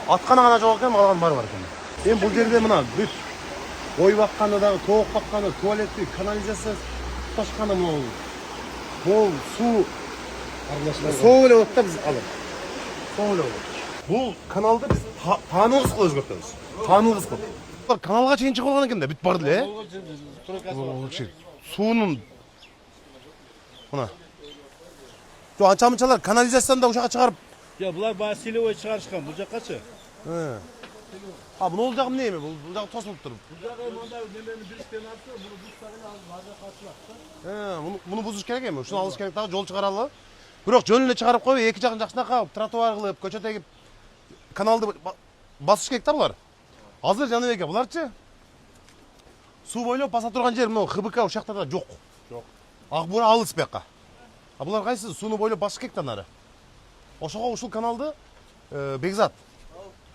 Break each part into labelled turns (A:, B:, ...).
A: Аткана гана жок экен, калган баары бар экен. Эми бул жерде мына бүт ой бакканы дагы, тоок бакканы, туалетти, канализация ташканы мол суу соо эле болот да биз алып. Соо эле болот. Бул каналды биз таанылгыс кылып өзгөртөбүз. Таанылгыс кылып. Каналга чейин чыгып алган экен да, бүт барды эле. Суунун мына. Жо анча-мынчалар канализацияны да ушака чыгарып.
B: Ya bular bana silivay çıkarışkan. Bu jakkaçı?
A: He. Ha bunu olacak mı neymi? Bu jagı tosulup turup.
B: Bu jagı manda nemeni bir işten atsa bunu buzlarına az baza kaçılak.
A: He, bunu buzuş gerek mi? Şunu alış gerek, daha yol çıkaralı. Bırak jönüne çıkarıp koyup, iki jagын жакшына калып, тротуар кылып, көчө тегип, каналды басыш керек да булар. Азыр Жаныбек, буларчы? Суу бойлоп баса турган жер мына ХБК ушакта да жок.
B: Жок.
A: Акбура алыс бияка. А булар кайсы сууну бойлоп басыш керек да нары. Ошого ушул каналды Бекзат.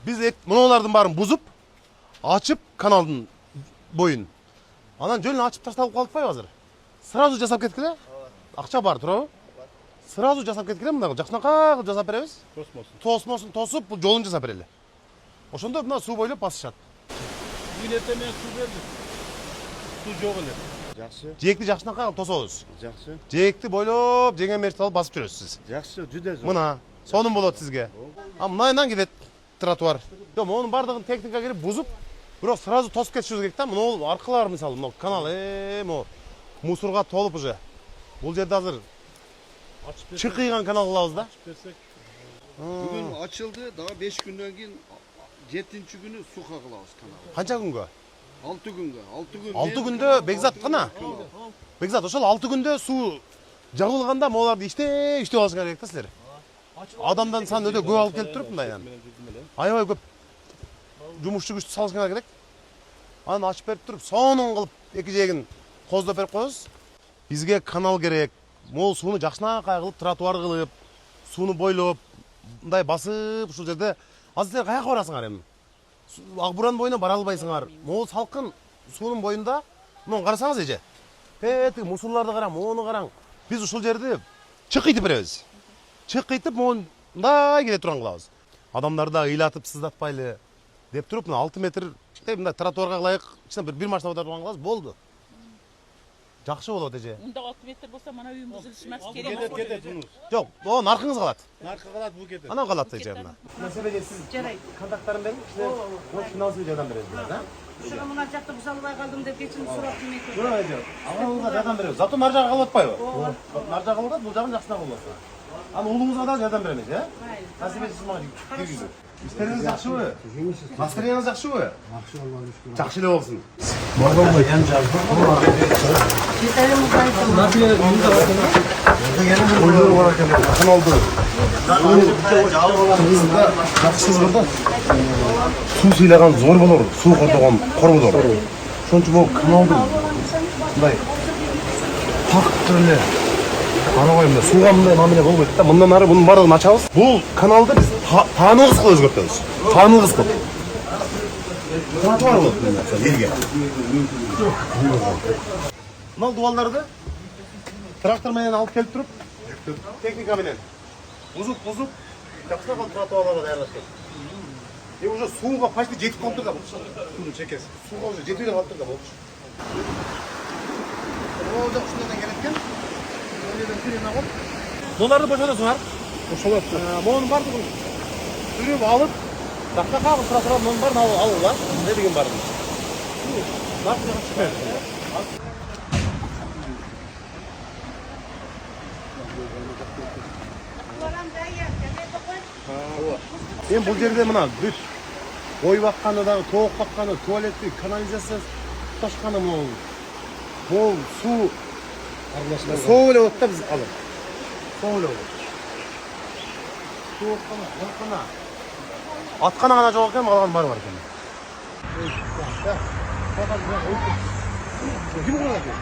A: Биз мыналардын баарын бузуп, ачып каналдын боюн. Анан жөнүн ачып ташталып калытпайбы азыр? Сразу жасап кеткиле. Акча бар, туурабы? Сразу жасап кеткиле, мына жакшынакай кылып жасап беребиз. Тосмосун тосуп, бул жолун жасап берели. Ошондо мына суу бойлоп басышат.
B: Бүгүн эртең мен суу бердим. Суу жок эле. Жакшы.
A: Жээкти жакшынакай кылып тособуз.
B: Жакшы.
A: Жээкти бойлоп, жеңе мерт алып басып жүрөсүз сиз.
B: Жакшы, жүдө жок.
A: Мына, сонун болот сизге. А мынайынан кетет тротуар. Жок, монун бардыгын техника кирип бузуп, бирок сразу тосуп кетишибиз керек да. Мына аркылар мисалы, мына канал, mo мусорго толуп уже. Бул жерде азыр чыкыйган канал кылабыз да.
C: Bugün açıldı, daha 5 günden keyin 7-ci günü suka kılabız kanalı.
A: Канча күнгө?
C: 6 günge.
A: 6 күндө Бекзат кана. Бекзат, ошол 6 күндө суу жабылганда моларды иштеп алыш керек да силер. Адамдан сан өтө көп алып келип туруп мындай. Аябай көп жумушчу күчтү салышыңар керек. Анан ачып берип туруп, сонун кылып эки жээгин коздоп берип коебуз. Бизге канал керек. Мол сууну жакшынакай кылып, тротуар кылып, сууну бойлоп, мындай басып ушул жерде. Азыр силер каяка барасыңар эми? Акбуранын боюна бара албайсыңар. Мол салкын суунун боюнда, муну карасаңыз эже. Тиги мусорларды караң, мону караң. Биз ушул жерди чыкыйтып беребиз. Чыкыйтып мындай келе турган кылабыз. Адамдарды ыйлатып сыздатпайлы деп туруп, мына 6 метр мындай тротуарга ылайык, ичине бир машина турган кылабыз, болду. Жакшы болот эже.
D: Мында 6 метр болсо мана үйүм бузулушмас керек.
B: Кетет бунуз.
A: Жок, о наркыңыз калат.
B: Наркы калат, бу кетет.
A: Анан калат эже мына. Маселеге сиз контакттарын берип, финансый жардам беребиз, да?
D: Ушуга мына жакта бузалбай калдым деп кечирим сурап демекчи.
A: Жок эже. Ага жардам беребиз. Зато нар жагы калып атпайбы? Нар жагы калып, бул жагын жакшына кылып атат. Анан уулуңузга да жардам беребиз, э? Насибе сиз мага киргизип. İşleriniz yakşı Maskeriniz yakşı mı? Yakşı da olsun.
B: Morgan mı? Yan cazdı. Nasıl
A: Oyunlar var arkadaşlar. Bakın oldu. Kızda yakışsız burada. Su silagan zor olur. Su koyduğum kor olur. Şunun için bu kanaldı. Bunday. Pak türlü. Ana koyayım suga мындай мамиле болбойт да. Мындан ары bunun бардыгын ачабыз. Бул каналды биз таанылгыс кылып өзгөртөбүз. Таанылгыс кылып. Тротуар болот элге. Мына дубалдарды трактор менен алып келип туруп, техника менен бузуп, жакшына кылып тротуарларга даярдаш керек. Уже сууга почти жетип калыптыр да бул. Сунун чекеси. Сууга уже жетип эле калыптыр да болчу. Ол жак ушундан келет экен. Долларды бошотосуңар.
B: Бошолот.
A: Монун бардыгын түрүп алып, жакта калып тротуар монун баарын алгыла. Не деген барын. Наркыга чыкпайт. Эми бул жерде мына бүт ой бакканы дагы, тоок бакканы, туалетти, канализация ташканы мол суу соо эле болот да биз алып. Соо эле болот. Тооккана, аткана гана жок экен, калган баары бар экен. Ким курат экен?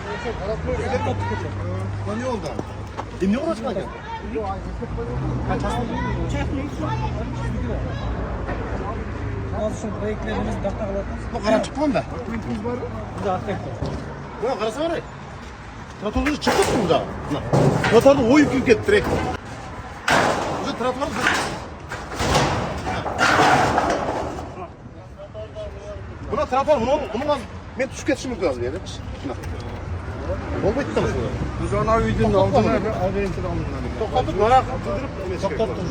A: Эмне болду? Эмне курат экен?
E: Azıcık proyektlerimiz dakika kalırız.
A: Bu karap çıktı mı da?
E: Proyektimiz var mı? Bu da atlet.
A: Buna karası var ya. Tratorda çıktı mı burada? Tratorda oyup yük etti direkt. Bu trator var mı? тротуар муну азыр мен түшүп кетишим мүмкүн азыр жерде. Болбойт да ушул.
C: Biz ana үйдün aldığına haberin aldığına.
A: Токтотуп, нара кылдырып,
B: Тоқтап тұр,